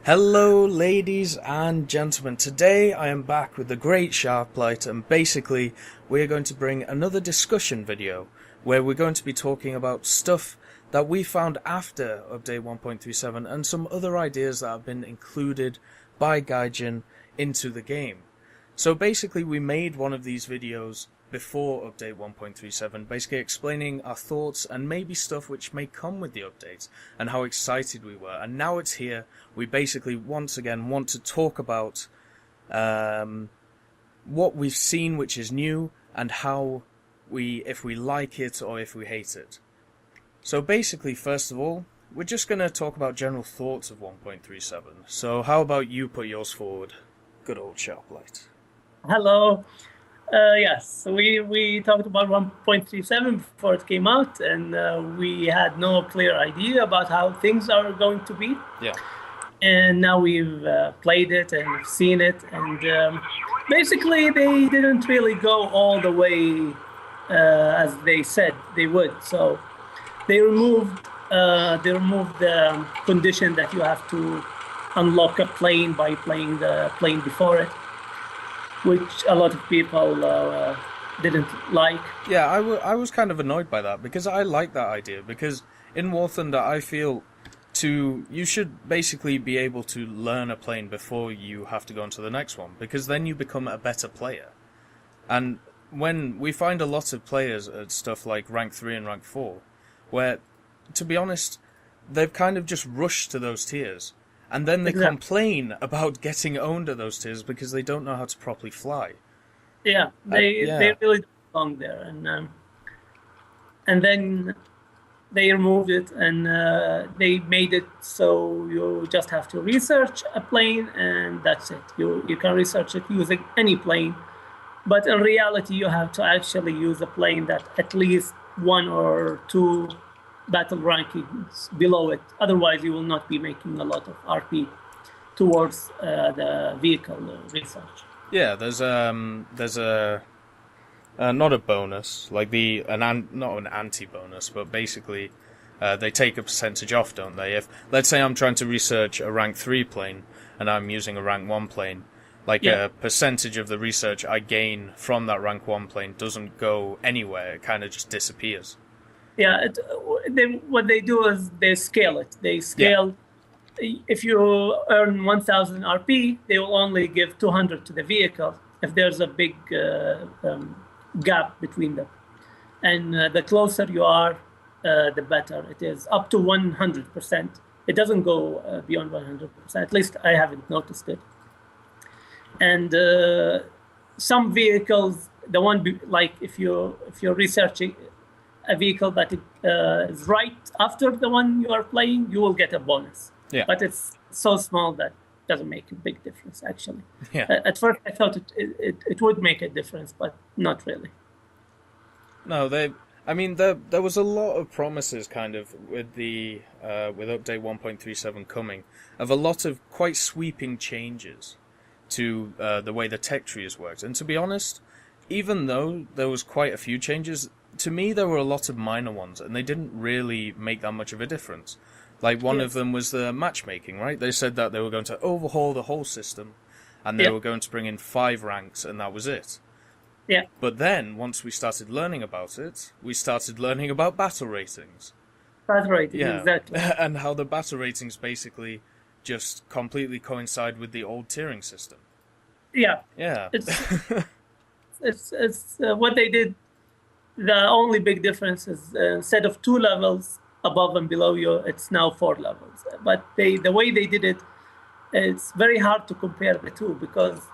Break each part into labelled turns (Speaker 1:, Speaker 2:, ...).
Speaker 1: Hello, ladies and gentlemen. Today I am back with the great SharpLight, and basically we're going to bring another discussion video where we're going to be talking about stuff that we found after update 1.37 and some other ideas that have been included by Gaijin into the game. So basically we made one of these videos before update 1.37, basically explaining our thoughts and maybe stuff which may come with the update and how excited we were. And now it's here, we basically once again want to talk about what we've seen which is new and how if we like it or if we hate it. So basically, first of all, we're just going to talk about general thoughts of 1.37. So how about you put yours forward? Good old SharpLight.
Speaker 2: Hello. Yes, we talked about 1.37 before it came out, and we had no clear idea about how things are going to be.
Speaker 1: Yeah.
Speaker 2: And now we've played it and seen it, and basically they didn't really go all the way as they said they would. So they removed the condition that you have to unlock a plane by playing the plane before it, which a lot of people didn't like.
Speaker 1: Yeah, I was kind of annoyed by that, because I like that idea, because in War Thunder I feel you should basically be able to learn a plane before you have to go on to the next one, because then you become a better player. And when we find a lot of players at stuff like rank 3 and rank 4, where, to be honest, they've kind of just rushed to those tiers. And then they complain about getting owned at those tiers because they don't know how to properly fly.
Speaker 2: Yeah, they really don't belong there, and then they removed it, and they made it so you just have to research a plane, and that's it. You can research it using any plane, but in reality, you have to actually use a plane that at least 1 or 2 battle rankings below it. Otherwise, you will not be making a lot of RP towards the vehicle research.
Speaker 1: Yeah, there's a not a bonus, like not an anti-bonus, but basically they take a percentage off, don't they? If, let's say I'm trying to research a rank 3 plane and I'm using a rank 1 plane, a percentage of the research I gain from that rank 1 plane doesn't go anywhere, it kind of just disappears.
Speaker 2: Yeah, what they do is they scale it. They scale, if you earn 1,000 RP, they will only give 200 to the vehicle if there's a big gap between them. And the closer you are, the better it is, up to 100%. It doesn't go beyond 100%, at least I haven't noticed it. And some vehicles, if you're researching a vehicle that is right after the one you are playing, you will get a bonus.
Speaker 1: Yeah.
Speaker 2: But it's so small that it doesn't make a big difference, actually.
Speaker 1: Yeah.
Speaker 2: At first, I thought it would make a difference, but not really.
Speaker 1: No, there was a lot of promises kind of with with update 1.37 coming, of a lot of quite sweeping changes to the way the tech tree has worked. And to be honest, even though there was quite a few changes, to me, there were a lot of minor ones, and they didn't really make that much of a difference. Like, one of them was the matchmaking, right? They said that they were going to overhaul the whole system, and they were going to bring in 5 ranks, and that was it.
Speaker 2: Yeah.
Speaker 1: But then, once we started learning about it, we started learning about battle ratings.
Speaker 2: Battle ratings, exactly.
Speaker 1: And how the battle ratings basically just completely coincide with the old tiering system.
Speaker 2: Yeah.
Speaker 1: Yeah.
Speaker 2: It's what they did. The only big difference is instead of 2 levels above and below you, it's now 4 levels. But the way they did it, it's very hard to compare the two, because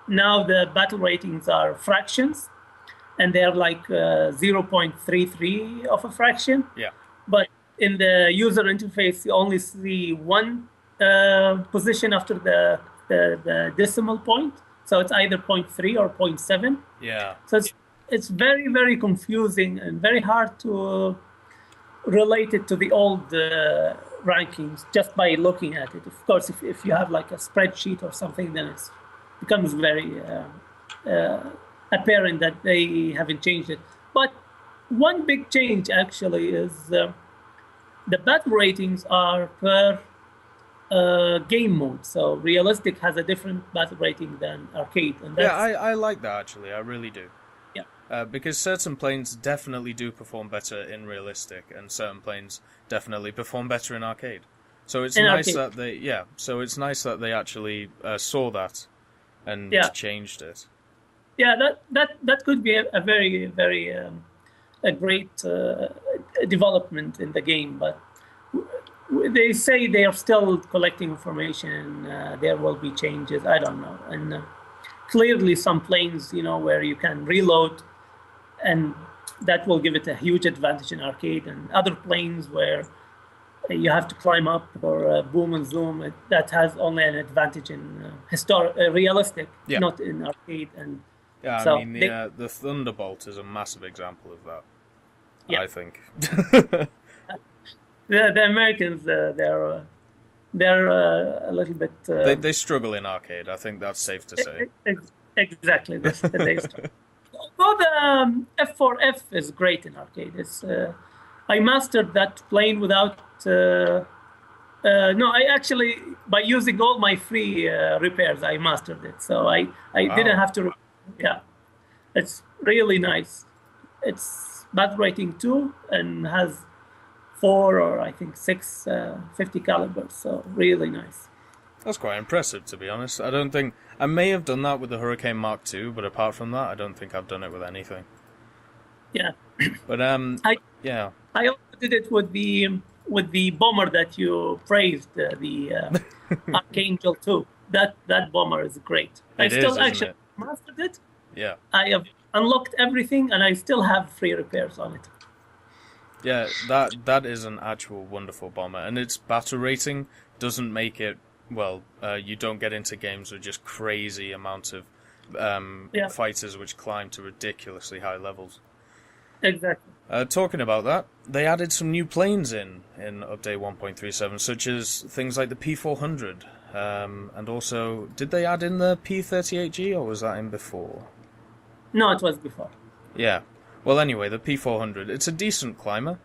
Speaker 2: now the battle ratings are fractions, and they're like 0.33 of a fraction.
Speaker 1: Yeah.
Speaker 2: But in the user interface, you only see 1 position after the decimal point. So it's either 0.3 or 0.7.
Speaker 1: Yeah.
Speaker 2: So it's very, very confusing and very hard to relate it to the old rankings just by looking at it. Of course, if you have like a spreadsheet or something, then it becomes very apparent that they haven't changed it. But one big change actually is the battle ratings are per game mode. So realistic has a different battle rating than arcade, and
Speaker 1: Yeah,
Speaker 2: that's
Speaker 1: I like that actually. I really do.
Speaker 2: yeah.
Speaker 1: Because certain planes definitely do perform better in realistic, and certain planes definitely perform better in arcade. So it's
Speaker 2: In
Speaker 1: nice
Speaker 2: arcade,
Speaker 1: that they, yeah. So it's nice that they actually saw that and
Speaker 2: yeah,
Speaker 1: changed it.
Speaker 2: yeah. That could be a very very a great development in the game, but they say they are still collecting information. There will be changes. I don't know, and clearly some planes, where you can reload, and that will give it a huge advantage in arcade, and other planes where you have to climb up or boom and zoom. That has only an advantage in realistic,
Speaker 1: Yeah,
Speaker 2: not in arcade. And
Speaker 1: yeah. I
Speaker 2: so
Speaker 1: mean
Speaker 2: they,
Speaker 1: the Thunderbolt is a massive example of that.
Speaker 2: yeah,
Speaker 1: I think.
Speaker 2: the Americans, they're a little bit
Speaker 1: They struggle in arcade. I think that's safe to say.
Speaker 2: exactly this. Although the F4F is great in arcade, I mastered that plane without. No, I actually by using all my free repairs, I mastered it. So I didn't
Speaker 1: Wow.
Speaker 2: have to. Yeah, it's really nice. It's battle rating 2 and has 4 or I think 6 50 calibers. So really nice.
Speaker 1: That's quite impressive, to be honest. I don't think I may have done that with the Hurricane Mark II, but apart from that, I don't think I've done it with anything.
Speaker 2: Yeah,
Speaker 1: But
Speaker 2: I
Speaker 1: yeah,
Speaker 2: I also did it with the bomber that you praised, the Archangel 2. That bomber is great. I
Speaker 1: it is,
Speaker 2: still
Speaker 1: isn't
Speaker 2: actually
Speaker 1: it?
Speaker 2: mastered it.
Speaker 1: Yeah,
Speaker 2: I have unlocked everything, and I still have free repairs on it.
Speaker 1: yeah. That is an actual wonderful bomber, and its battle rating doesn't make it well. You don't get into games with just crazy amount of
Speaker 2: Yeah,
Speaker 1: fighters which climb to ridiculously high levels.
Speaker 2: exactly.
Speaker 1: Talking about that, they added some new planes in update 1.37, such as things like the P400, and also did they add in the P38G or was that in before?
Speaker 2: No, it was before.
Speaker 1: Yeah. Well, anyway, the P400, it's a decent climber,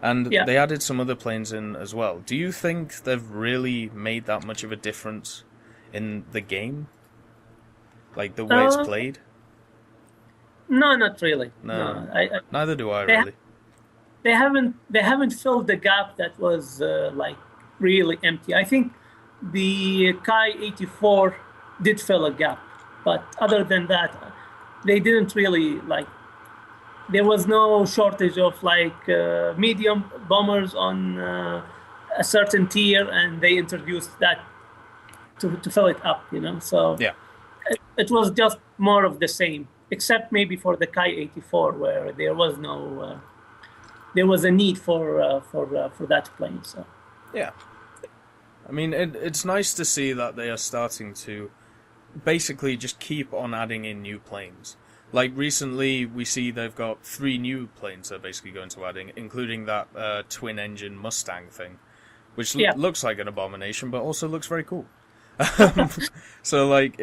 Speaker 1: and
Speaker 2: Yeah.
Speaker 1: they added some other planes in as well. Do you think they've really made that much of a difference in the game? Like the way it's
Speaker 2: Uh,
Speaker 1: played?
Speaker 2: no, not really.
Speaker 1: No.
Speaker 2: No,
Speaker 1: Neither do I,
Speaker 2: they
Speaker 1: really.
Speaker 2: they haven't filled the gap that was like really empty. I think the Kai 84 did fill a gap, but other than that, they didn't really like. There was no shortage of like medium bombers on a certain tier, and they introduced that to fill it up. So
Speaker 1: Yeah.
Speaker 2: it was just more of the same, except maybe for the Kai 84, where there was no there was a need for that plane. So
Speaker 1: Yeah. I mean, it's nice to see that they are starting to basically just keep on adding in new planes. Like recently, we see they've got 3 new planes they're basically going to adding, including that twin-engine Mustang thing, which
Speaker 2: yeah,
Speaker 1: looks like an abomination, but also looks very cool. So like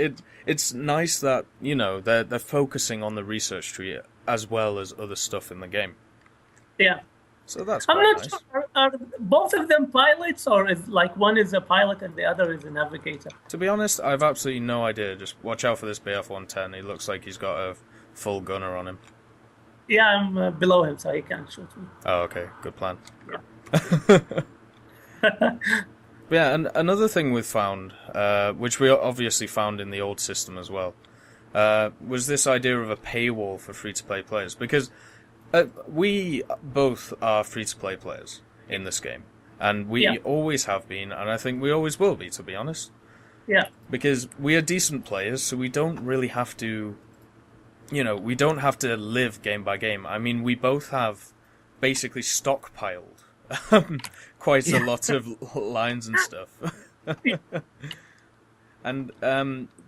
Speaker 1: it's nice that they're focusing on the research tree as well as other stuff in the game.
Speaker 2: yeah.
Speaker 1: So that's
Speaker 2: I'm
Speaker 1: quite
Speaker 2: not
Speaker 1: nice.
Speaker 2: sure. Are both of them pilots, or is like one is a pilot and the other is a navigator?
Speaker 1: To be honest, I've absolutely no idea. Just watch out for this BF-110. He looks like he's got a full gunner on him.
Speaker 2: Yeah, I'm below him, so he can't shoot me.
Speaker 1: Oh, okay, good plan.
Speaker 2: Yeah.
Speaker 1: Yeah, and another thing we've found, which we obviously found in the old system as well, was this idea of a paywall for free-to-play players. Because we both are free-to-play players in this game. And we
Speaker 2: Yeah.
Speaker 1: always have been, and I think we always will be, to be honest.
Speaker 2: Yeah.
Speaker 1: Because we are decent players, so we don't really have to, we don't have to live game by game. I mean, we both have basically stockpiled quite a lot of lines and stuff. And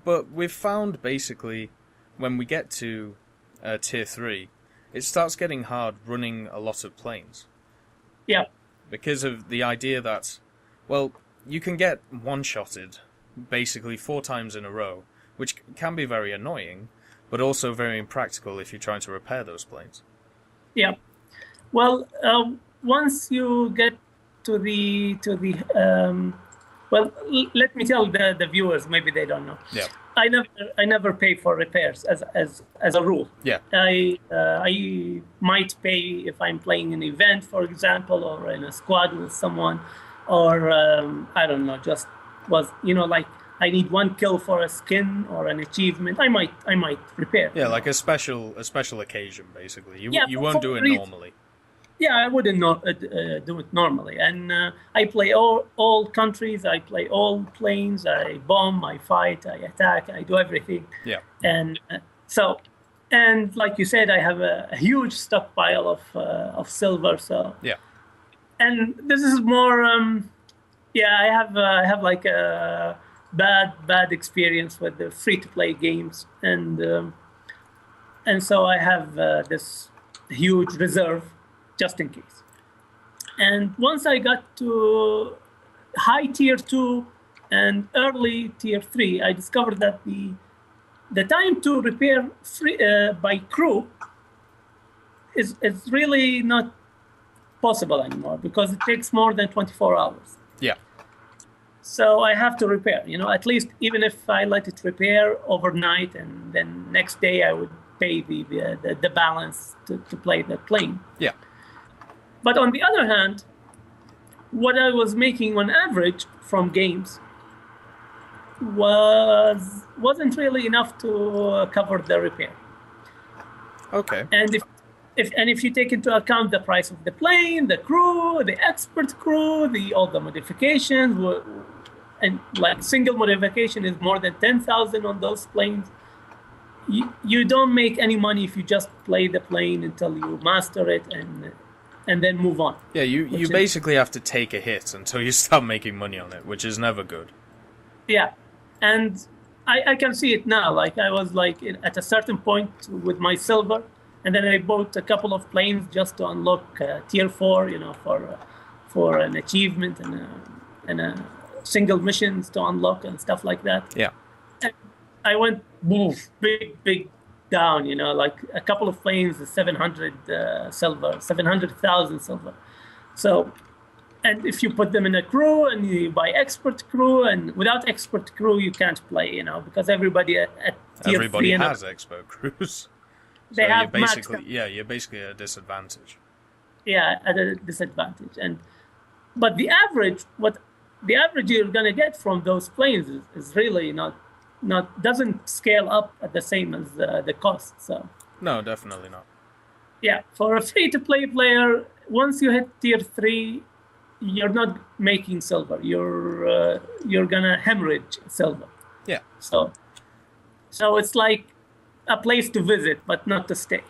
Speaker 1: but we've found basically when we get to tier 3, it starts getting hard running a lot of planes
Speaker 2: Yeah.
Speaker 1: because of the idea that, well, you can get one-shotted basically 4 times in a row, which can be very annoying, but also very impractical if you're trying to repair those planes.
Speaker 2: Yeah. Well, once you get to the Well, let me tell the viewers, maybe they don't know.
Speaker 1: Yeah.
Speaker 2: I never pay for repairs as a rule.
Speaker 1: Yeah.
Speaker 2: I might pay if I'm playing an event, for example, or in a squad with someone, or I don't know, just like I need one kill for a skin or an achievement. I might repair.
Speaker 1: Yeah, like a special occasion, basically. You
Speaker 2: Yeah,
Speaker 1: you won't do it normally.
Speaker 2: Yeah, I wouldn't do it normally. And I play all countries. I play all planes. I bomb. I fight. I attack. I do everything.
Speaker 1: Yeah.
Speaker 2: And and like you said, I have a huge stockpile of silver. So
Speaker 1: Yeah.
Speaker 2: and this is more. I have like a bad experience with the free to play games, and so I have this huge reserve just in case. And once I got to high tier 2 and early tier 3, I discovered that the time to repair by crew is really not possible anymore because it takes more than 24 hours.
Speaker 1: Yeah.
Speaker 2: So I have to repair, at least even if I let it repair overnight and then next day I would pay the balance to play the plane.
Speaker 1: Yeah.
Speaker 2: But on the other hand, what I was making on average from games wasn't really enough to cover the repair.
Speaker 1: Okay.
Speaker 2: And if you take into account the price of the plane, the crew, the expert crew, all the modifications, and like single modification is more than 10,000 on those planes. You don't make any money if you just play the plane until you master it and then move on.
Speaker 1: Yeah, you basically have to take a hit until you start making money on it, which is never good.
Speaker 2: Yeah, and I can see it now. Like I was like at a certain point with my silver, and then I bought a couple of planes just to unlock tier 4, for an achievement and a single missions to unlock and stuff like that.
Speaker 1: Yeah.
Speaker 2: And I went big down, like a couple of planes, 700 silver, 700,000 silver. So, and if you put them in a crew and you buy expert crew, and without expert crew you can't play, because everybody at tier 3
Speaker 1: everybody has expert crews.
Speaker 2: They
Speaker 1: so
Speaker 2: have
Speaker 1: you're basically at a disadvantage.
Speaker 2: Yeah, at a disadvantage. But the average you're gonna get from those planes is really not doesn't scale up at the same as the cost. So
Speaker 1: no, definitely not.
Speaker 2: Yeah, for a free-to-play player, once you hit tier 3, you're not making silver. You're gonna hemorrhage silver.
Speaker 1: Yeah.
Speaker 2: So it's like a place to visit, but not to stay.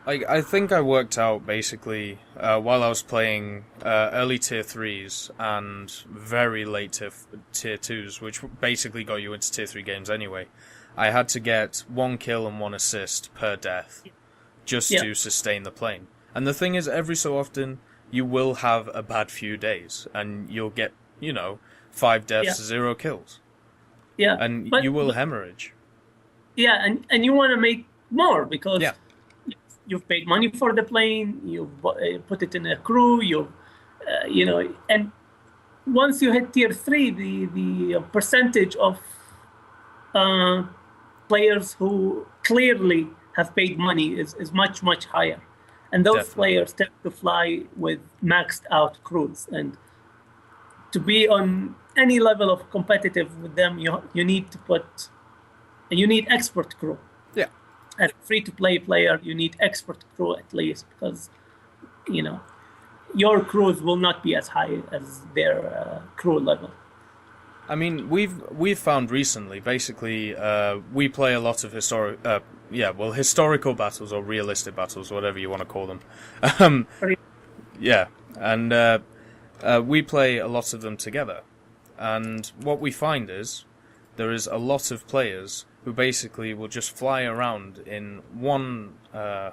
Speaker 1: I think I worked out basically while I was playing early tier 3s and very late tier 2s, which basically got you into tier 3 games anyway. I had to get 1 kill and 1 assist per death just to sustain the plane. And the thing is, every so often you will have a bad few days and you'll get, 5 deaths, 0 kills.
Speaker 2: Yeah.
Speaker 1: And you will hemorrhage.
Speaker 2: Yeah, and you want to make more because you've paid money for the plane, you've put it in a crew, and once you hit tier 3, the percentage of players who clearly have paid money is much, much higher. And those players tend to fly with maxed out crews. And to be on any level of competitive with them, you need expert crew.
Speaker 1: Yeah.
Speaker 2: As a free-to-play player, you need expert crew at least because, your crews will not be as high as their crew level.
Speaker 1: I mean, we've found recently, basically, we play a lot of historical battles or realistic battles, whatever you want to call them. Yeah, and we play a lot of them together. And what we find is there is a lot of players who basically will just fly around in one,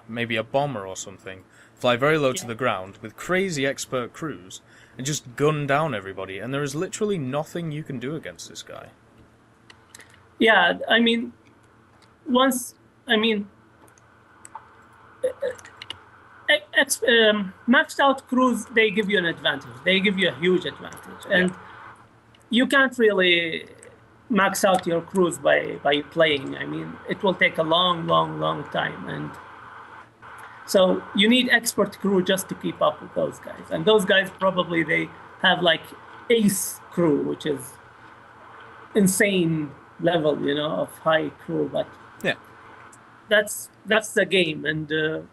Speaker 1: maybe a bomber or something, fly very low to the ground with crazy expert crews and just gun down everybody. And there is literally nothing you can do against this guy.
Speaker 2: Yeah, I mean, maxed out crews, they give you an advantage. They give you a huge advantage. you can't really max out your crews by playing. I mean, it will take a long, long, long time, and so you need expert crew just to keep up with those guys. And those guys probably they have like ace crew, which is insane level, of high crew. But
Speaker 1: Yeah.
Speaker 2: that's the game. And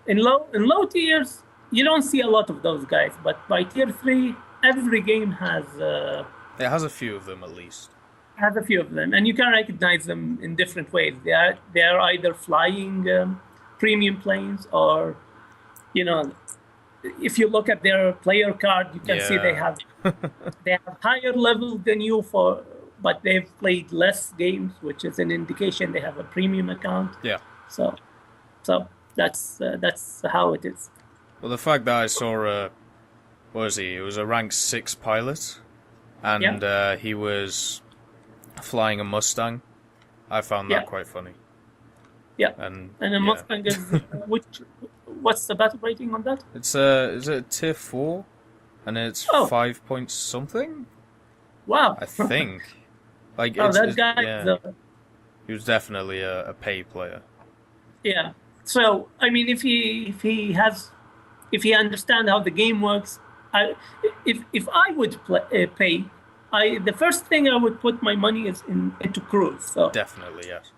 Speaker 2: in low tiers, you don't see a lot of those guys. But by tier 3, every game
Speaker 1: It has a few of them at least.
Speaker 2: has a few of them, and you can recognize them in different ways. They are either flying premium planes, or if you look at their player card, you can see they
Speaker 1: Yeah.
Speaker 2: have higher level than you but they've played less games, which is an indication they have a premium account.
Speaker 1: Yeah.
Speaker 2: So, that's how it is.
Speaker 1: Well, the fact that I saw what was he? It was a rank 6 pilot, and he was flying a Mustang. I found that quite funny.
Speaker 2: Yeah.
Speaker 1: And
Speaker 2: a Mustang is what's the battle rating on that?
Speaker 1: It's is it tier 4, and it's 5 points something.
Speaker 2: Wow.
Speaker 1: I think. Like
Speaker 2: that guy.
Speaker 1: Yeah. He was definitely a pay player.
Speaker 2: Yeah. So I mean, if he understands how the game works, if I would pay, the first thing I would put my money is into crews. So
Speaker 1: Definitely, yes.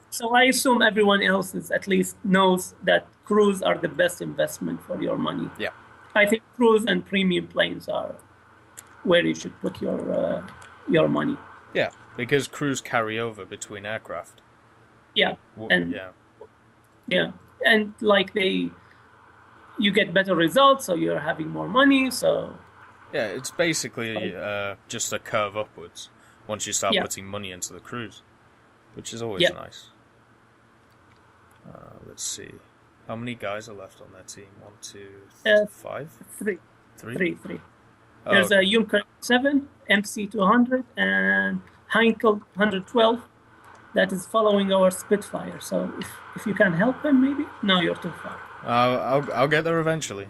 Speaker 2: So I assume everyone else at least knows that crews are the best investment for your money.
Speaker 1: Yeah.
Speaker 2: I think crews and premium planes are where you should put your money.
Speaker 1: Yeah, because crews carry over between aircraft.
Speaker 2: Yeah, and and like you get better results, so you're having more money. So
Speaker 1: yeah, it's basically just a curve upwards once you start putting money into the crews, which is always nice. Let's see. How many guys are left on that team? 1, 2, 5?
Speaker 2: Three.
Speaker 1: Three?
Speaker 2: There's a Junker 7, MC 200, and Heinkel 112 that is following our Spitfire. So if you can help him, maybe? No, you're too far.
Speaker 1: I'll get there eventually.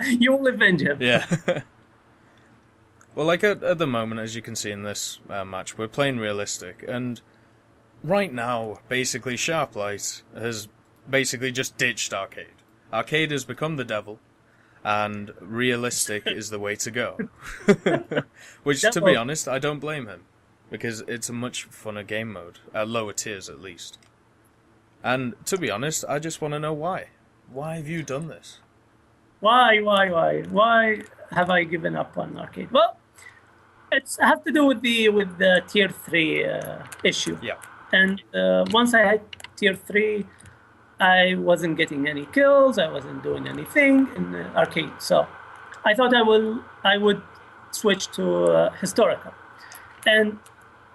Speaker 2: You will avenge him.
Speaker 1: Yeah. Well, like at the moment, as you can see in this match, we're playing realistic, and right now, basically, SharpLight has basically just ditched arcade. Arcade has become the devil, and realistic is the way to go. Which, to be honest, I don't blame him, because it's a much funner game mode, at lower tiers at least. And to be honest, I just want to know why. Why have you done this?
Speaker 2: Why have I given up on arcade? Well, it has to do with the tier 3 issue.
Speaker 1: Yeah.
Speaker 2: And once I had tier 3, I wasn't getting any kills. I wasn't doing anything in the arcade. So I thought I would switch to historical. And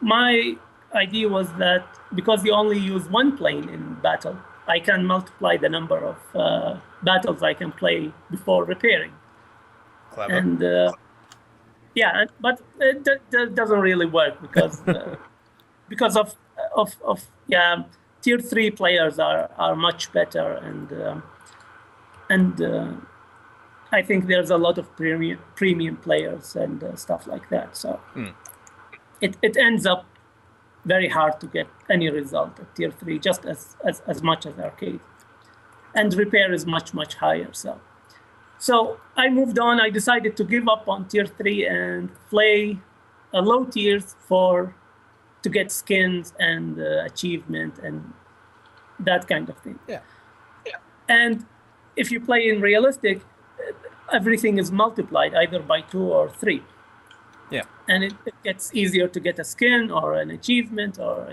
Speaker 2: my idea was that because you only use one plane in battle, I can multiply the number of battles I can play before repairing.
Speaker 1: Clever.
Speaker 2: And but that doesn't really work because of tier 3 players are much better, and I think there's a lot of premium players and stuff like that. So it ends up very hard to get any result at tier 3, just as much as arcade, and repair is much higher. So I moved on. I decided to give up on tier 3 and play low tiers to get skins and achievement and that kind of thing.
Speaker 1: Yeah.
Speaker 2: And if you play in realistic, everything is multiplied either by 2 or 3.
Speaker 1: Yeah.
Speaker 2: And it gets easier to get a skin or an achievement, or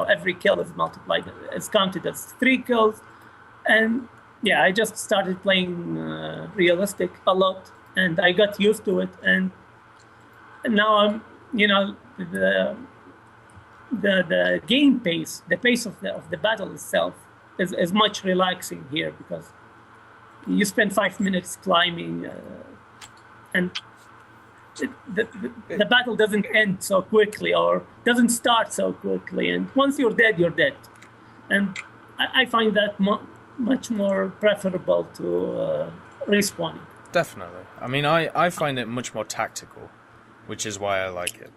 Speaker 2: every kill is multiplied. It's counted as 3 kills. And yeah, I just started playing realistic a lot, and I got used to it. And now I'm, the game pace, the pace of the battle itself is much relaxing here, because you spend 5 minutes climbing, and the battle doesn't end so quickly, or doesn't start so quickly. And once you're dead, you're dead. And I find that much more preferable to respawning.
Speaker 1: Definitely. I mean, I find it much more tactical. which is why I like it.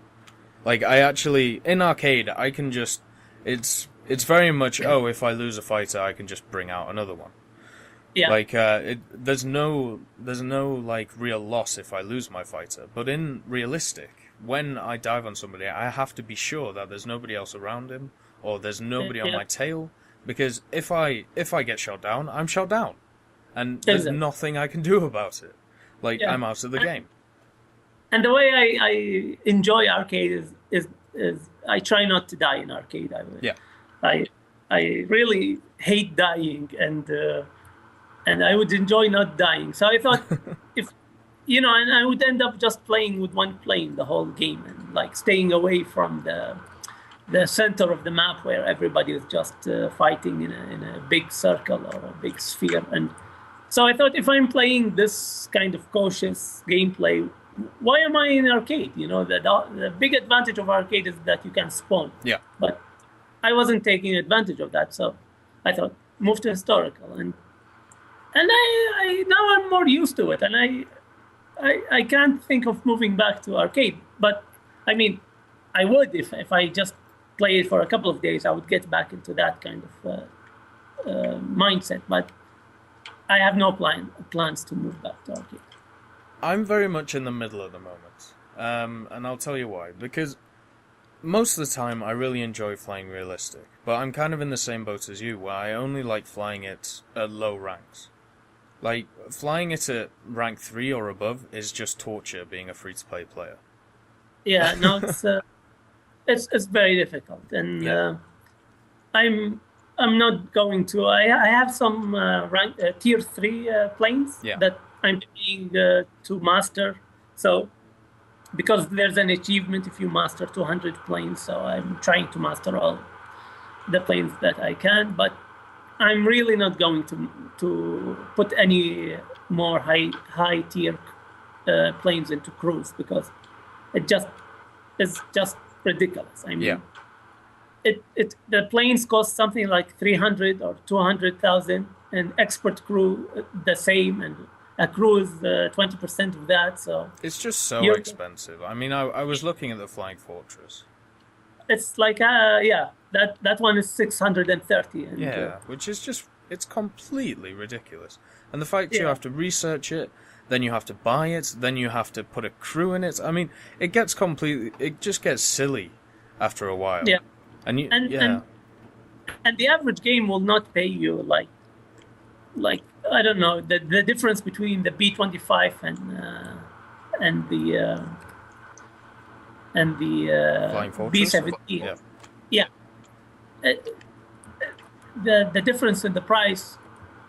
Speaker 1: Like, I actually, in arcade, I can just, it's very much, oh, if I lose a fighter, I can just bring out another one.
Speaker 2: Yeah.
Speaker 1: Like, there's no, like, real loss if I lose my fighter. But in realistic, when I dive on somebody, I have to be sure that there's nobody else around him, or there's nobody on my tail, because if I get shot down, I'm shot down. And there's nothing I can do about it. Like, I'm out of the game.
Speaker 2: And the way I enjoy arcade is I try not to die in arcade. I really hate dying, and I would enjoy not dying. So I thought, if and I would end up just playing with one plane the whole game, and like staying away from the center of the map where everybody is just fighting in a big circle or a big sphere. And so I thought, if I'm playing this kind of cautious gameplay, why am I in arcade? The big advantage of arcade is that you can spawn.
Speaker 1: Yeah.
Speaker 2: But I wasn't taking advantage of that, so I thought, move to historical, and I now I'm more used to it, and I can't think of moving back to arcade. But I mean, I would if I just play it for a couple of days, I would get back into that kind of mindset. But I have no plans to move back to arcade.
Speaker 1: I'm very much in the middle at the moment, and I'll tell you why. Because most of the time I really enjoy flying realistic, but I'm kind of in the same boat as you, where I only like flying it at low ranks. Like, flying it at rank 3 or above is just torture being a free-to-play player.
Speaker 2: Yeah, no, it's very difficult, and I'm not going to. I have some tier 3 planes that I'm trying to master. So, because there's an achievement if you master 200 planes, so I'm trying to master all the planes that I can. But I'm really not going to put any more high tier planes into cruise, because it's just ridiculous. I mean, the planes cost something like 300 or 200,000, and expert crew the same, and a crew is 20% of that. So
Speaker 1: it's just so expensive. I mean, I was looking at the Flying Fortress.
Speaker 2: It's like that one is 630. And,
Speaker 1: which is just, it's completely ridiculous. And the fact you have to research it, then you have to buy it, then you have to put a crew in it. I mean, it just gets silly after a while.
Speaker 2: Yeah.
Speaker 1: And
Speaker 2: the average game will not pay you like I don't know, the difference between the B-25 and the
Speaker 1: Flying Fortress?
Speaker 2: B-17. Yeah. The difference in the price,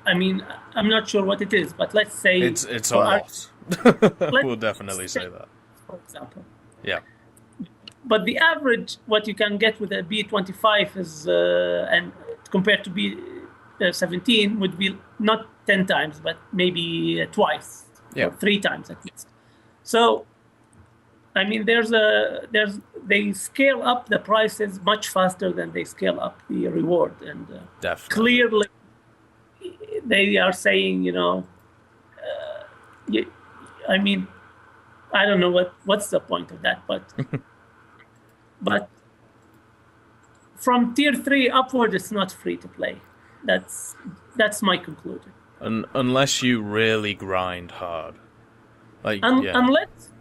Speaker 2: I mean, I'm not sure what it is, but let's say
Speaker 1: it's a lot. We'll definitely say that.
Speaker 2: For example.
Speaker 1: Yeah.
Speaker 2: But the average, what you can get with a B-25 is, and compared to B-17, would be not 10 times, but maybe twice or 3 times at least. So, I mean, they scale up the prices much faster than they scale up the reward, and clearly they are saying, I mean, I don't know what's the point of that, but from tier 3 upward, it's not free to play. That's my conclusion.
Speaker 1: Unless you really grind hard,
Speaker 2: unless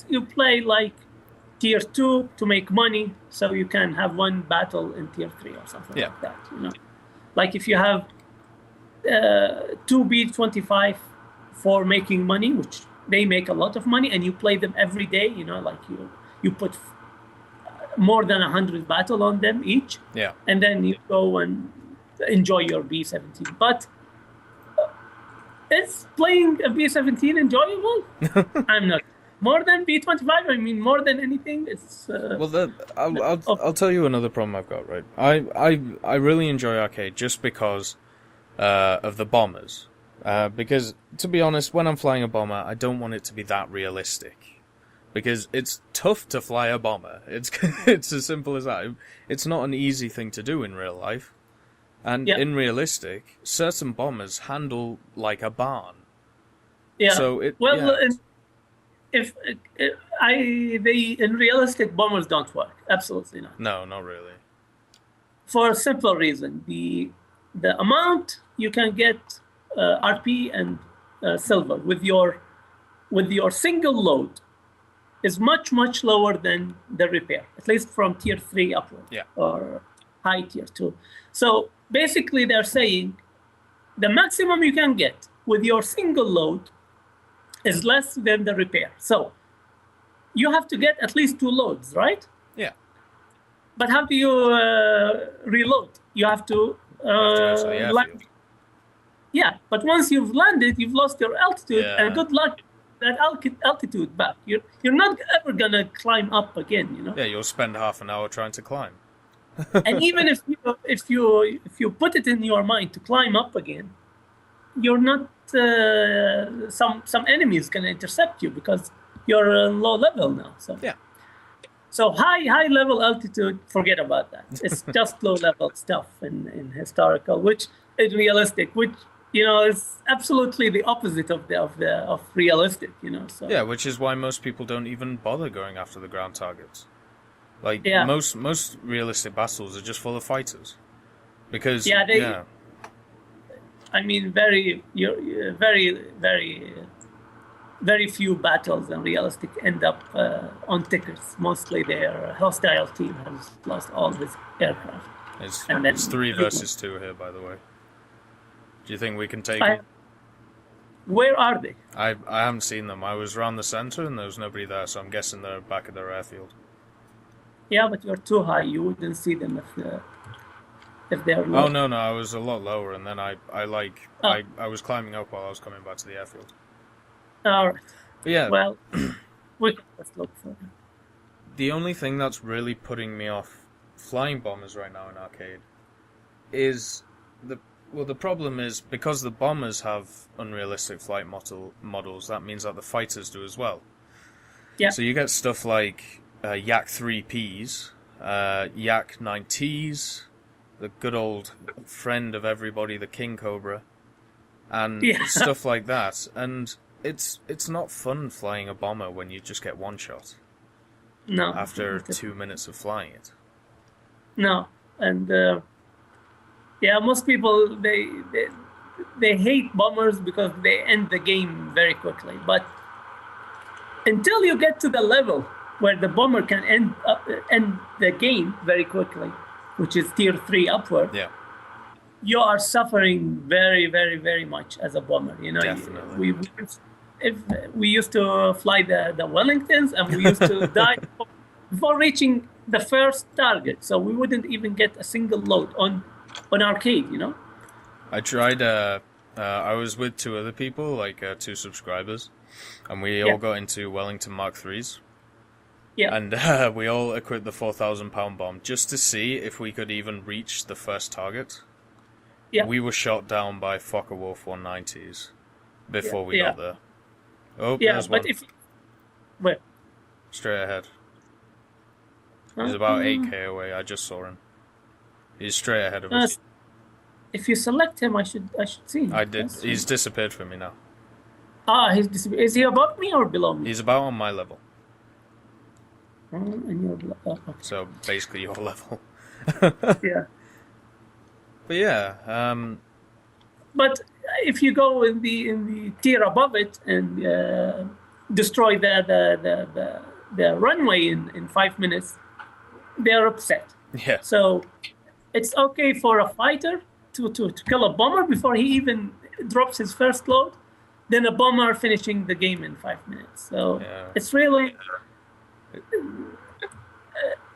Speaker 2: you play like tier 2 to make money, so you can have one battle in tier 3 or something like that. Like if you have 2 B-25 for making money, which they make a lot of money, and you play them every day. Like you put more than 100 battle on them each, and then you go and enjoy your B-17. But is playing a B-17 enjoyable? I'm not. More than B-25, I mean, more than anything, it's...
Speaker 1: I'll tell you another problem I've got, right? I really enjoy arcade just because of the bombers. Because, to be honest, when I'm flying a bomber, I don't want it to be that realistic. Because it's tough to fly a bomber. It's as simple as that. It's not an easy thing to do in real life. And in realistic, certain bombers handle like a barn.
Speaker 2: Yeah.
Speaker 1: So
Speaker 2: if they in realistic bombers don't work. Absolutely not.
Speaker 1: No, not really.
Speaker 2: For a simple reason, the amount you can get RP and silver with your single load is much lower than the repair, at least from tier 3 upward,
Speaker 1: Yeah.
Speaker 2: or high tier 2. So basically they're saying the maximum you can get with your single load is less than the repair. So you have to get at least 2 loads, right?
Speaker 1: Yeah.
Speaker 2: But how do you reload? You have to land. Yeah, but once you've landed, you've lost your altitude, and good luck that altitude back. You're not ever gonna climb up again, you know.
Speaker 1: Yeah, you'll spend half an hour trying to climb.
Speaker 2: And even if you put it in your mind to climb up again, you're not. Some enemies can intercept you because you're low level now. So
Speaker 1: yeah.
Speaker 2: So high level altitude, forget about that. It's just low level stuff in historical, which is realistic, which is absolutely the opposite of realistic, So
Speaker 1: yeah, which is why most people don't even bother going after the ground targets. Like most realistic battles are just full of fighters, because I mean, very few battles in realistic end up on tickers. Mostly their hostile team has lost all his aircraft. It's 3 versus 2 here, by the way. Do you think we can take them?
Speaker 2: Where are they?
Speaker 1: I haven't seen them. I was around the center and there was nobody there, so I'm guessing they're back at their airfield.
Speaker 2: Yeah, but you're too high. You wouldn't see them if they're low.
Speaker 1: Oh no, I was a lot lower, and then I was climbing up while I was coming back to the airfield.
Speaker 2: All right.
Speaker 1: But yeah.
Speaker 2: Well, we can just look for them.
Speaker 1: The only thing that's really putting me off flying bombers right now in arcade is the problem is because the bombers have unrealistic flight models. That means that the fighters do as well.
Speaker 2: Yeah.
Speaker 1: So you get stuff like Yak 3Ps, Yak 9Ts, the good old friend of everybody, the King Cobra, and stuff like that. And it's not fun flying a bomber when you just get one shot.
Speaker 2: No.
Speaker 1: After 2 minutes of flying it.
Speaker 2: No, and most people they hate bombers because they end the game very quickly. But until you get to the level where the bomber can end the game very quickly, which is tier 3 upward, you are suffering very, very, very much as a bomber.
Speaker 1: Definitely.
Speaker 2: We used to fly the Wellingtons, and we used to die before reaching the first target, so we wouldn't even get a single load on arcade.
Speaker 1: I tried. I was with 2 other people, like 2 subscribers, and we all got into Wellington Mark IIIs.
Speaker 2: Yeah.
Speaker 1: And we all equipped the 4,000-pound bomb just to see if we could even reach the first target.
Speaker 2: Yeah.
Speaker 1: We were shot down by Focke-Wulf 190s before we got there. Oh,
Speaker 2: yeah,
Speaker 1: there's
Speaker 2: but
Speaker 1: one.
Speaker 2: Where?
Speaker 1: Straight ahead. He's about 8k away. I just saw him. He's straight ahead of us.
Speaker 2: If you select him, I should see him.
Speaker 1: I did. He's disappeared from me now.
Speaker 2: He's disappeared. Is he above me or below me?
Speaker 1: He's about on my level.
Speaker 2: And you're below. Okay.
Speaker 1: So basically your level.
Speaker 2: Yeah.
Speaker 1: But yeah.
Speaker 2: But if you go in the tier above it and destroy the runway in 5 minutes, they're upset.
Speaker 1: Yeah.
Speaker 2: So it's okay for a fighter to kill a bomber before he even drops his first load, than a bomber finishing the game in 5 minutes. So it's really,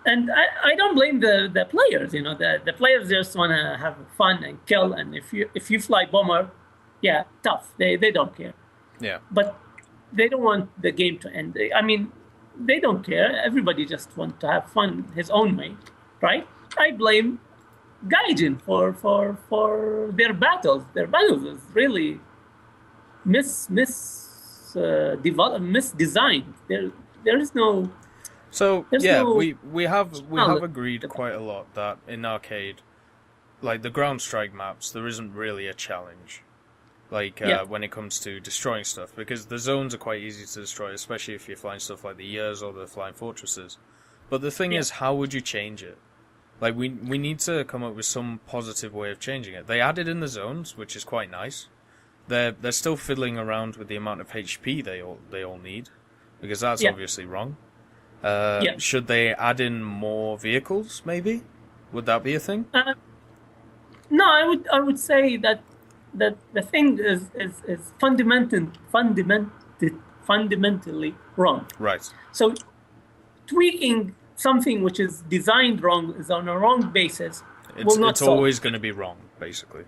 Speaker 2: and I don't blame the players. The players just want to have fun and kill. And if you fly bomber, tough. They don't care. Yeah. But they don't want the game to end. I mean, they don't care. Everybody just wants to have fun his own way, right? I blame Gaijin for their battles. Their battles is really misdesigned. There is no.
Speaker 1: So we have agreed quite a lot that in arcade, like the ground strike maps, there isn't really a challenge. like
Speaker 2: Yeah.
Speaker 1: when it comes to destroying stuff, because the zones are quite easy to destroy, especially if you're flying stuff like the Years or the Flying Fortresses. But the thing is, how would you change it? Like, we need to come up with some positive way of changing it. They added in the zones, which is quite nice. They're still fiddling around with the amount of HP they all need, because that's obviously wrong. Should they add in more vehicles? Maybe, would that be a thing?
Speaker 2: No, I would say that the thing is fundamentally wrong.
Speaker 1: Right.
Speaker 2: So tweaking something which is designed wrong is on a wrong basis.
Speaker 1: It's always going to be wrong, basically.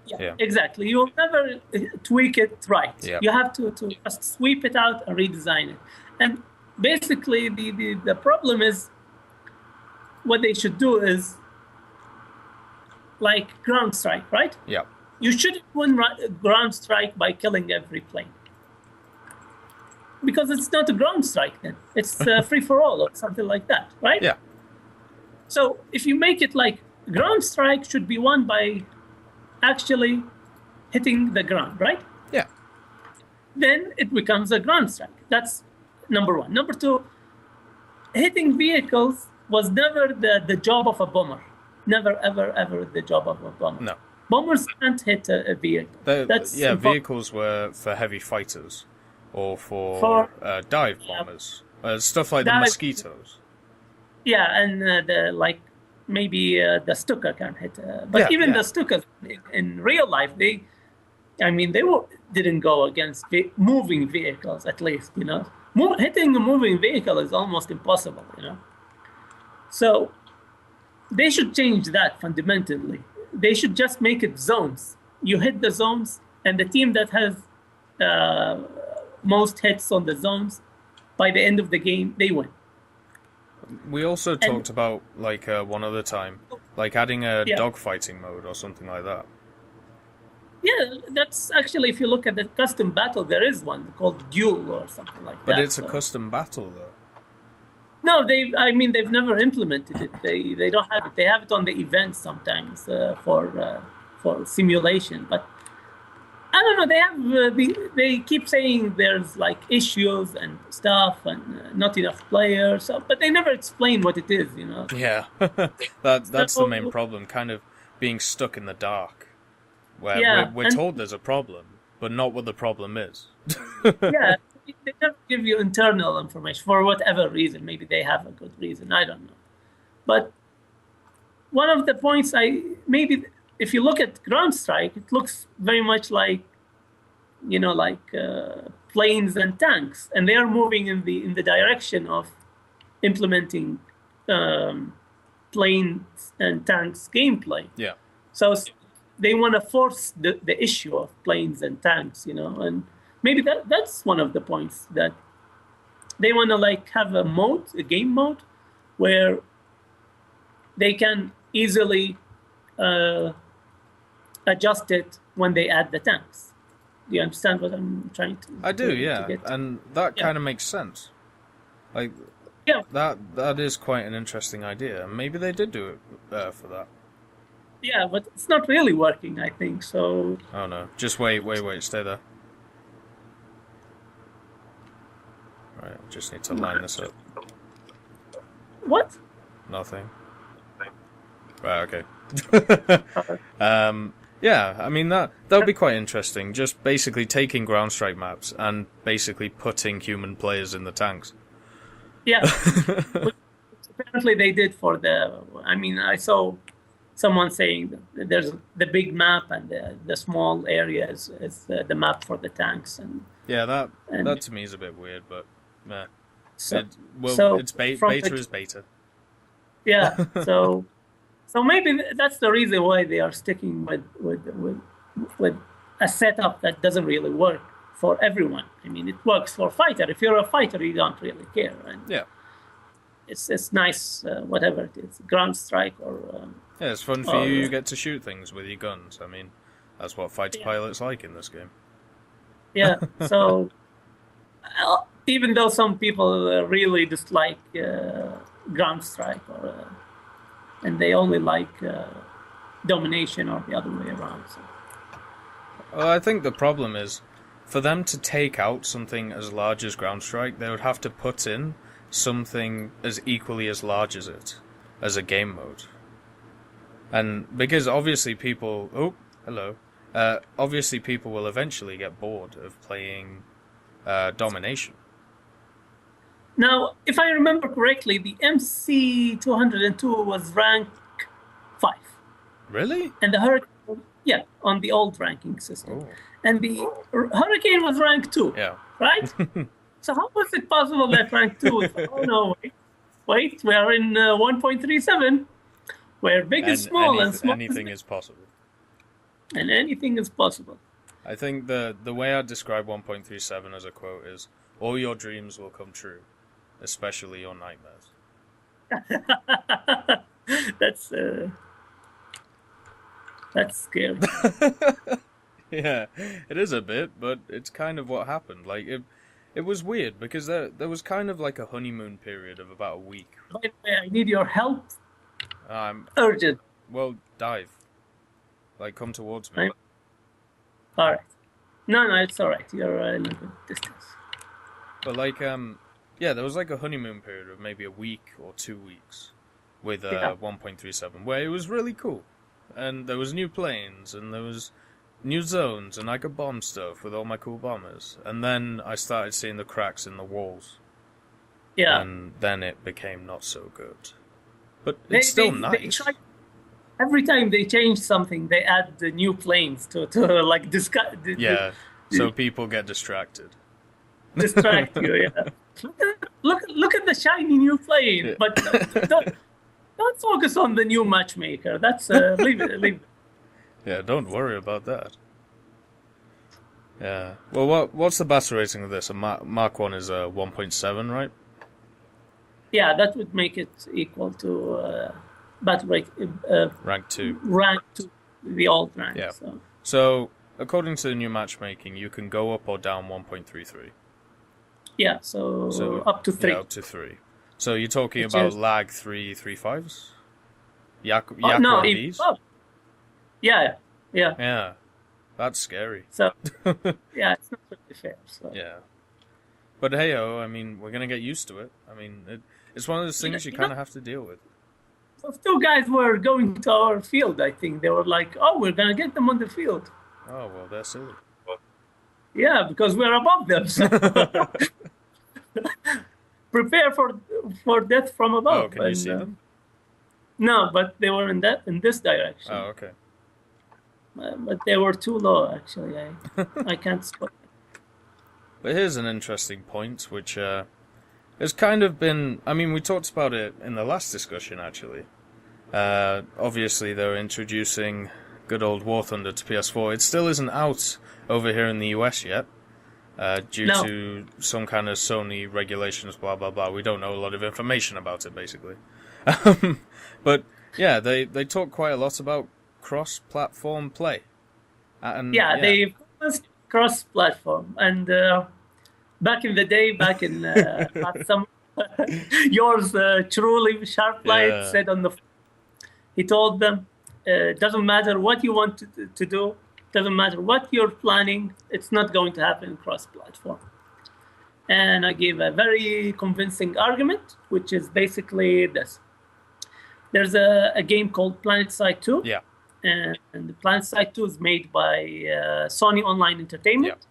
Speaker 2: Yeah, exactly. You'll never tweak it right.
Speaker 1: Yeah.
Speaker 2: You have to just sweep it out and redesign it. And basically, the problem is what they should do is like ground strike, right?
Speaker 1: Yeah.
Speaker 2: You shouldn't win ground strike by killing every plane. Because it's not a ground strike then. It's free for all or something like that, right?
Speaker 1: Yeah.
Speaker 2: So if you make it like ground strike should be won by actually hitting the ground, right?
Speaker 1: Yeah.
Speaker 2: Then it becomes a ground strike. That's number one. Number two, hitting vehicles was never the job of a bomber. Never, ever, ever the job of a bomber.
Speaker 1: No.
Speaker 2: Bombers can't hit a vehicle.
Speaker 1: Vehicles were for heavy fighters or for dive bombers. Stuff like the mosquitoes.
Speaker 2: Yeah, and maybe the Stuka can hit. But even the Stukas in real life, they didn't go against moving vehicles, at least, you know. Hitting a moving vehicle is almost impossible, you know. So they should change that fundamentally. They should just make it zones. You hit the zones, and the team that has most hits on the zones, by the end of the game, they win.
Speaker 1: We also talked about, like, one other time, like adding a dogfighting mode or something like that.
Speaker 2: Yeah, that's actually, if you look at the custom battle, there is one called Duel or something like that.
Speaker 1: But it's a custom battle, though.
Speaker 2: No, they've never implemented it. They don't have it. They have it on the events sometimes for simulation. But I don't know. They have they keep saying there's like issues and stuff and not enough players. But they never explain what it is. You know.
Speaker 1: Yeah, that's the main problem. Kind of being stuck in the dark, where we're told there's a problem, but not what the problem is.
Speaker 2: Yeah. They never give you internal information for whatever reason. Maybe they have a good reason. I don't know. But one of the points if you look at ground strike, it looks very much like, you know, like planes and tanks, and they are moving in the direction of implementing planes and tanks gameplay.
Speaker 1: Yeah.
Speaker 2: So they want to force the issue of planes and tanks, you know, and maybe that's one of the points that they want to like have a game mode, where they can easily adjust it when they add the tanks. Do you understand what I'm trying to?
Speaker 1: I do, yeah, and that kind of makes sense. Like, that is quite an interesting idea. Maybe they did do it for that.
Speaker 2: Yeah, but it's not really working, I think. So.
Speaker 1: Oh no! Just wait, stay there. Right, just need to line this up.
Speaker 2: What?
Speaker 1: Nothing. Right, okay. Yeah, I mean, that would be quite interesting. Just basically taking ground strike maps and basically putting human players in the tanks.
Speaker 2: Yeah. Apparently they did for I saw someone saying that there's the big map and the small area is the map for the tanks. And
Speaker 1: yeah, that to me is a bit weird, but meh. It's beta is beta.
Speaker 2: Yeah, so maybe that's the reason why they are sticking with a setup that doesn't really work for everyone. I mean, it works for fighter. If you're a fighter, you don't really care. And
Speaker 1: yeah,
Speaker 2: it's nice, whatever it is, ground strike or.
Speaker 1: Yeah, it's fun for you. You get to shoot things with your guns. I mean, that's what fighter pilots like in this game.
Speaker 2: Yeah, so even though some people really dislike ground strike and they only like domination or the other way around. So.
Speaker 1: Well, I think the problem is, for them to take out something as large as Ground Strike, they would have to put in something as equally as large as it, as a game mode. And because obviously people... Oh, hello. Obviously people will eventually get bored of playing Domination.
Speaker 2: Now, if I remember correctly, the MC202 was rank 5.
Speaker 1: Really?
Speaker 2: And the Hurricane, yeah, on the old ranking system.
Speaker 1: Oh.
Speaker 2: And the Hurricane was rank 2,
Speaker 1: Yeah.
Speaker 2: right? So how was it possible that rank 2 was, oh no, wait, we are in 1.37, where big is small and small
Speaker 1: anything is possible.
Speaker 2: And anything is possible.
Speaker 1: I think the way I describe 1.37 as a quote is, all your dreams will come true, especially your nightmares.
Speaker 2: That's scary.
Speaker 1: Yeah, it is a bit, but it's kind of what happened. Like, it was weird, because there was kind of like a honeymoon period of about a week.
Speaker 2: By the way, I need your help. Urgent.
Speaker 1: Well, dive. Like, come towards me.
Speaker 2: All right. No, it's all right. You're a little bit distance.
Speaker 1: But like, yeah, there was like a honeymoon period of maybe a week or 2 weeks with 1.37, where it was really cool, and there was new planes, and there was new zones, and I could bomb stuff with all my cool bombers. And then I started seeing the cracks in the walls.
Speaker 2: Yeah.
Speaker 1: And then it became not so good. But it's still nice.
Speaker 2: Every time they change something, they add the new planes to like discuss.
Speaker 1: Yeah, so people get distracted.
Speaker 2: Distract you, yeah. Look at the shiny new plane, yeah. But don't focus on the new matchmaker. That's leave it.
Speaker 1: Yeah, don't worry about that. Yeah. Well, what's the battle rating of this? Mark 1 is 1.7, right?
Speaker 2: Yeah, that would make it equal to battle rate.
Speaker 1: Rank 2.
Speaker 2: Rank 2, the old rank.
Speaker 1: Yeah. So, according to the new matchmaking, you can go up or down 1.33.
Speaker 2: Yeah, so up to 3.
Speaker 1: Yeah, up to 3. So you're talking about lag 3.35s?
Speaker 2: No, even above. Yeah.
Speaker 1: Yeah, that's scary.
Speaker 2: So, yeah, it's not really fair. So.
Speaker 1: Yeah. But hey-oh, I mean, we're going to get used to it. I mean, it's one of those things you kind of have to deal with.
Speaker 2: So if 2 guys were going to our field, I think, they were like, oh, we're going to get them on the field.
Speaker 1: Oh, well, they're silly.
Speaker 2: Yeah, because we're above them. So. Prepare for death from above.
Speaker 1: Oh, can you see them?
Speaker 2: No, but they were in this direction.
Speaker 1: Oh, okay.
Speaker 2: But they were too low, actually. I can't spot it.
Speaker 1: But here's an interesting point, which has kind of been... I mean, we talked about it in the last discussion, actually. Obviously, they're introducing good old War Thunder to PS4. It still isn't out over here in the US yet, due to some kind of Sony regulations, blah, blah, blah. We don't know a lot of information about it, basically. But, yeah, they talk quite a lot about cross-platform play.
Speaker 2: They promised cross-platform. And back in the day, back in some yours truly, SharpLight, said on the... He told them, it doesn't matter what you want to do, doesn't matter what you're planning, it's not going to happen cross-platform. And I gave a very convincing argument, which is basically this. There's a game called PlanetSide 2.
Speaker 1: Yeah.
Speaker 2: And the PlanetSide 2 is made by Sony Online Entertainment.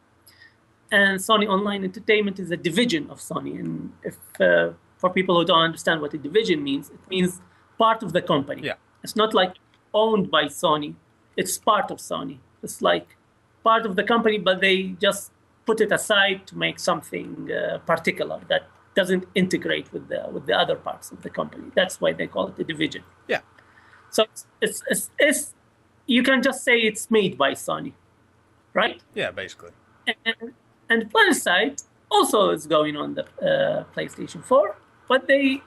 Speaker 2: Yeah. And Sony Online Entertainment is a division of Sony. And if for people who don't understand what a division means, it means part of the company.
Speaker 1: Yeah.
Speaker 2: It's not like owned by Sony. It's part of Sony. It's like part of the company, but they just put it aside to make something particular that doesn't integrate with the other parts of the company. That's why they call it a division.
Speaker 1: Yeah.
Speaker 2: So it's you can just say it's made by Sony, right?
Speaker 1: Yeah, basically.
Speaker 2: And PlanetSide also is going on the PlayStation 4, but they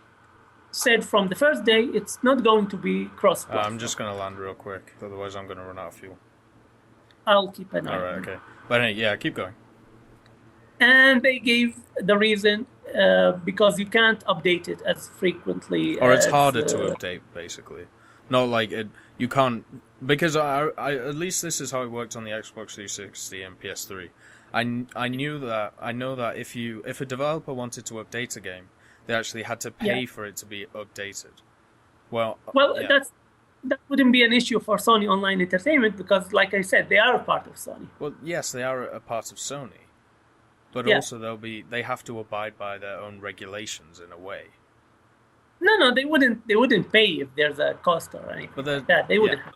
Speaker 2: said from the first day it's not going to be cross-platform.
Speaker 1: I'm just going to land real quick, otherwise I'm going to run out of fuel.
Speaker 2: I'll keep an eye on it.
Speaker 1: All right, okay. But anyway, yeah, keep going.
Speaker 2: And they gave the reason because you can't update it as frequently.
Speaker 1: Or it's harder to update, basically. Not like it. You can't Because I at least this is how it worked on the Xbox 360 and PS3. I know that if a developer wanted to update a game, they actually had to pay for it to be updated. Well,
Speaker 2: that wouldn't be an issue for Sony Online Entertainment because, like I said, they are a part of Sony.
Speaker 1: Well, yes, they are a part of Sony, but also they have to abide by their own regulations in a way.
Speaker 2: No, they wouldn't pay if there's a cost or anything like that. They wouldn't have.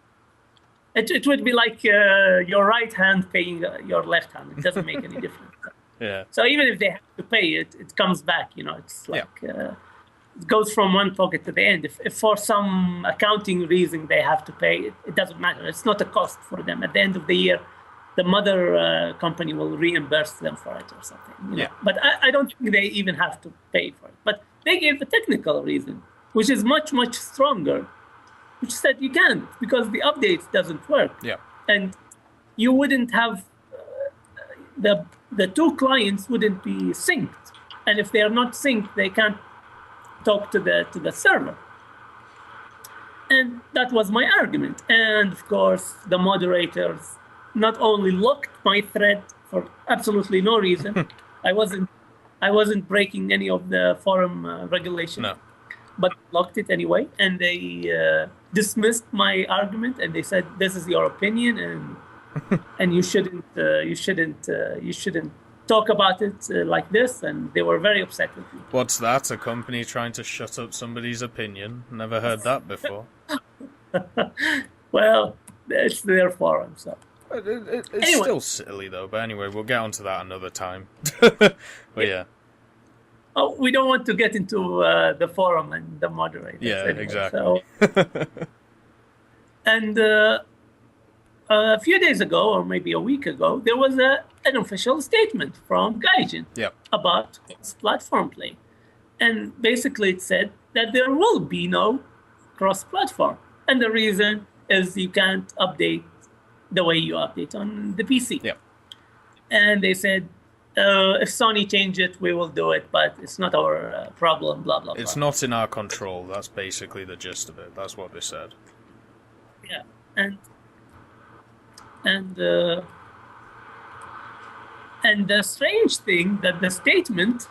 Speaker 2: It would be like your right hand paying your left hand. It doesn't make any difference.
Speaker 1: Yeah.
Speaker 2: So even if they have to pay it, it comes back. It's like it goes from one pocket to the end. If for some accounting reason they have to pay it, it doesn't matter. It's not a cost for them. At the end of the year, the mother company will reimburse them for it or something. You know? But I don't think they even have to pay for it. But they gave a technical reason, which is much, much stronger, which said you can't because the updates doesn't work.
Speaker 1: Yeah.
Speaker 2: And you wouldn't have the two clients wouldn't be synced. And if they are not synced, they can't talk to the server. And that was my argument. And of course, the moderators not only locked my thread for absolutely no reason. I wasn't breaking any of the forum regulations. No. But locked it anyway, and they dismissed my argument, and they said, "This is your opinion, and you shouldn't talk about it like this." And they were very upset with me.
Speaker 1: What's that? A company trying to shut up somebody's opinion? Never heard that before.
Speaker 2: Well, it's their forum, so.
Speaker 1: It's anyway. Still silly though. But anyway, we'll get onto that another time. But yeah.
Speaker 2: Oh, we don't want to get into the forum and the moderators.
Speaker 1: Yeah,
Speaker 2: anyway,
Speaker 1: exactly.
Speaker 2: So. And a few days ago, or maybe a week ago, there was an official statement from Gaijin about cross-platform play. And basically it said that there will be no cross-platform. And the reason is you can't update the way you update on the PC.
Speaker 1: Yeah.
Speaker 2: And they said, if Sony change it, we will do it, but it's not our problem, blah, blah, blah.
Speaker 1: It's not in our control. That's basically the gist of it. That's what they said.
Speaker 2: Yeah. And the strange thing that the statement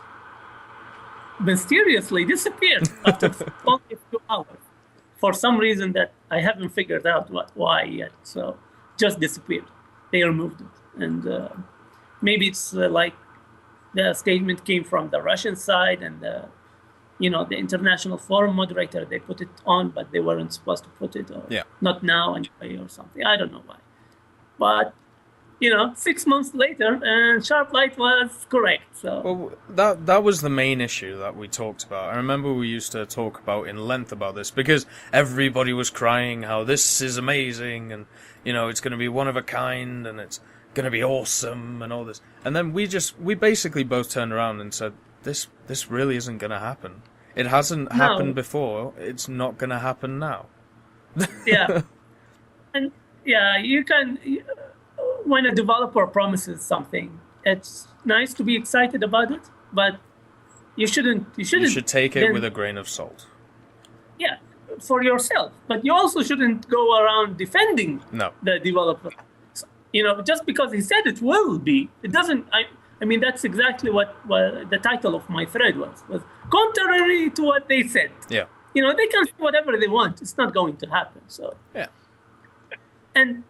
Speaker 2: mysteriously disappeared after only a few hours. For some reason that I haven't figured out why yet. So just disappeared. They removed it. And maybe it's like the statement came from the Russian side and the international forum moderator, they put it on, but they weren't supposed to put it, or not now anyway, or something. I don't know why. But 6 months later, and SharpLight was correct. So
Speaker 1: that was the main issue that we talked about. I remember we used to talk about in length about this because everybody was crying how this is amazing and it's going to be one of a kind and it's going to be awesome and all this. And then we basically both turned around and said, this really isn't going to happen. It hasn't happened before. It's not going to happen now.
Speaker 2: Yeah. And you can, when a developer promises something, it's nice to be excited about it, but you shouldn't. You should
Speaker 1: take it with a grain of salt.
Speaker 2: Yeah, for yourself. But you also shouldn't go around defending the developer. Just because he said it will be, it doesn't. I mean, that's exactly what the title of my thread was contrary to what they said.
Speaker 1: Yeah.
Speaker 2: They can say whatever they want. It's not going to happen. So. Yeah. And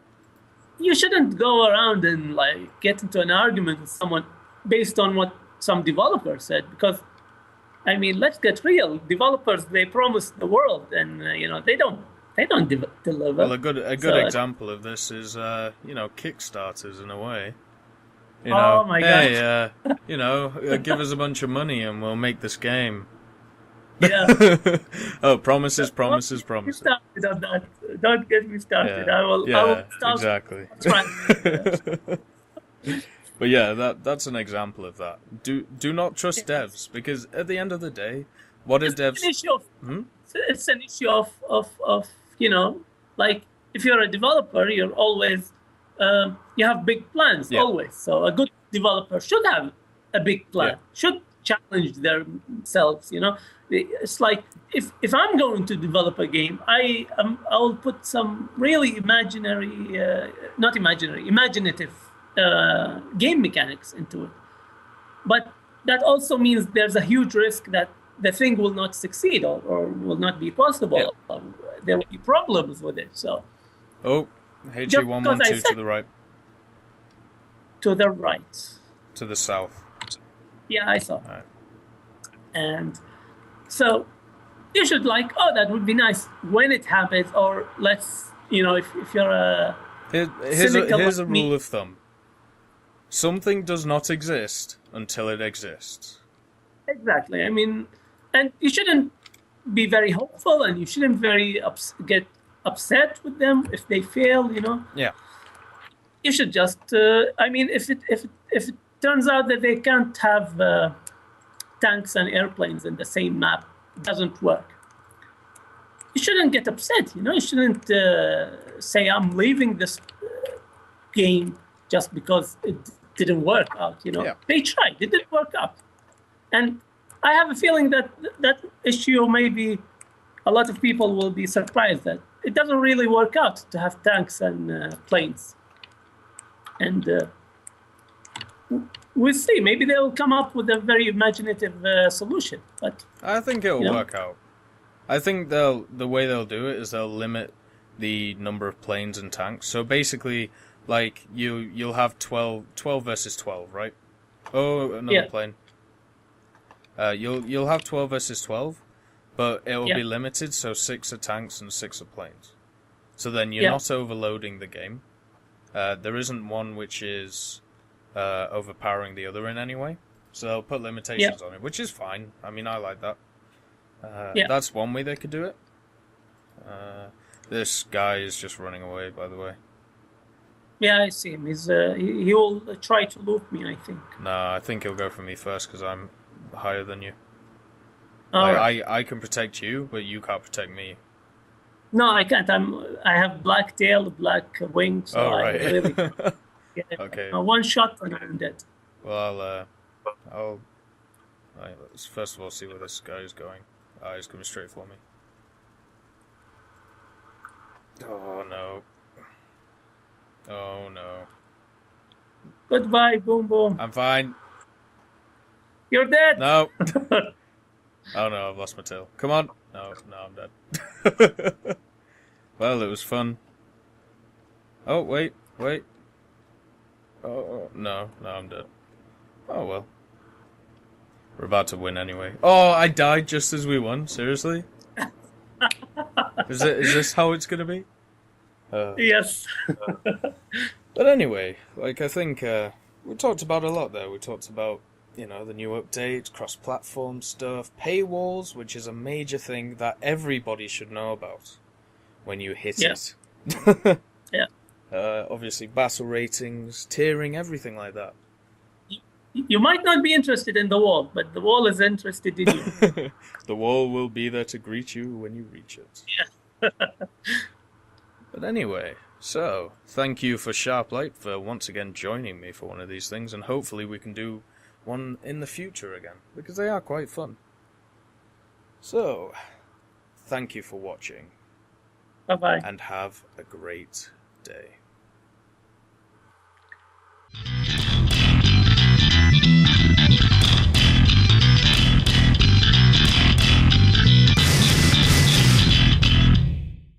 Speaker 2: you shouldn't go around and get into an argument with someone based on what some developer said, because, I mean, let's get real. Developers, they promise the world, and they don't deliver.
Speaker 1: Well, a good example of this is Kickstarters in a way.
Speaker 2: Oh my God!
Speaker 1: Hey, give us a bunch of money and we'll make this game.
Speaker 2: Yeah.
Speaker 1: Oh, promises.
Speaker 2: Don't get me started on that. Don't get me started.
Speaker 1: Yeah.
Speaker 2: I will start.
Speaker 1: Exactly. But yeah, that's an example of that. Do not trust devs, because at the end of the day, what is devs?
Speaker 2: It's an issue of if you're a developer, you're always you have big plans always. So a good developer should have a big plan. Should challenge themselves. It's like if I'm going to develop a game, I'll put some really not imaginary, imaginative game mechanics into it. But that also means there's a huge risk that the thing will not succeed or will not be possible. There will be problems with it. So,
Speaker 1: oh, HG112 to the right.
Speaker 2: To the right.
Speaker 1: To the south.
Speaker 2: Yeah, I saw.
Speaker 1: All right.
Speaker 2: And so you should that would be nice when it happens, or if you're a...
Speaker 1: Here's a rule of thumb. Something does not exist until it exists.
Speaker 2: Exactly. I mean, and you shouldn't be very hopeful, and you shouldn't get upset with them if they fail.
Speaker 1: Yeah.
Speaker 2: You should just. If it turns out that they can't have tanks and airplanes in the same map, it doesn't work. You shouldn't get upset. You shouldn't say I'm leaving this game just because it didn't work out.
Speaker 1: Yeah.
Speaker 2: They tried. It didn't work out, and I have a feeling that issue, maybe a lot of people will be surprised that it doesn't really work out to have tanks and planes. And we'll see. Maybe they'll come up with a very imaginative solution. But
Speaker 1: I think it'll work out. I think the way they'll do it is they'll limit the number of planes and tanks. So basically, like you'll have 12 versus 12, right? Oh, another plane. You'll have 12 versus 12, but it will be limited, so 6 are tanks and 6 are planes. So then you're not overloading the game. There isn't one which is overpowering the other in any way. So they'll put limitations on it, which is fine. I mean, I like that. That's one way they could do it. This guy is just running away, by the way.
Speaker 2: Yeah, I see him. He will try to loot me, I think.
Speaker 1: No, I think he'll go for me first because I'm higher than you.
Speaker 2: Right.
Speaker 1: I can protect you, but you can't protect me.
Speaker 2: No, I can't. I have black tail, black wings. So
Speaker 1: right.
Speaker 2: I really
Speaker 1: Okay.
Speaker 2: One shot and I'm dead.
Speaker 1: Well, let's first of all see where this guy is going. He's coming straight for me. Oh no. Oh no.
Speaker 2: Goodbye, boom boom.
Speaker 1: I'm fine.
Speaker 2: You're dead.
Speaker 1: No. Oh no, I've lost my tail. Come on. No, I'm dead. Well, it was fun. Oh, wait. Oh, no, I'm dead. Oh, well. We're about to win anyway. Oh, I died just as we won? Seriously? Is this how it's gonna be?
Speaker 2: Yes.
Speaker 1: But anyway, I think we talked about a lot there. We talked about, the new updates, cross-platform stuff, paywalls, which is a major thing that everybody should know about when you hit it.
Speaker 2: Yeah.
Speaker 1: Obviously, battle ratings, tiering, everything like that.
Speaker 2: You might not be interested in the wall, but the wall is interested in you.
Speaker 1: The wall will be there to greet you when you reach it.
Speaker 2: Yeah.
Speaker 1: But anyway, so thank you for SharpLight for once again joining me for one of these things, and hopefully we can do one in the future again, because they are quite fun. So, thank you for watching.
Speaker 2: Bye-bye.
Speaker 1: And have a great day.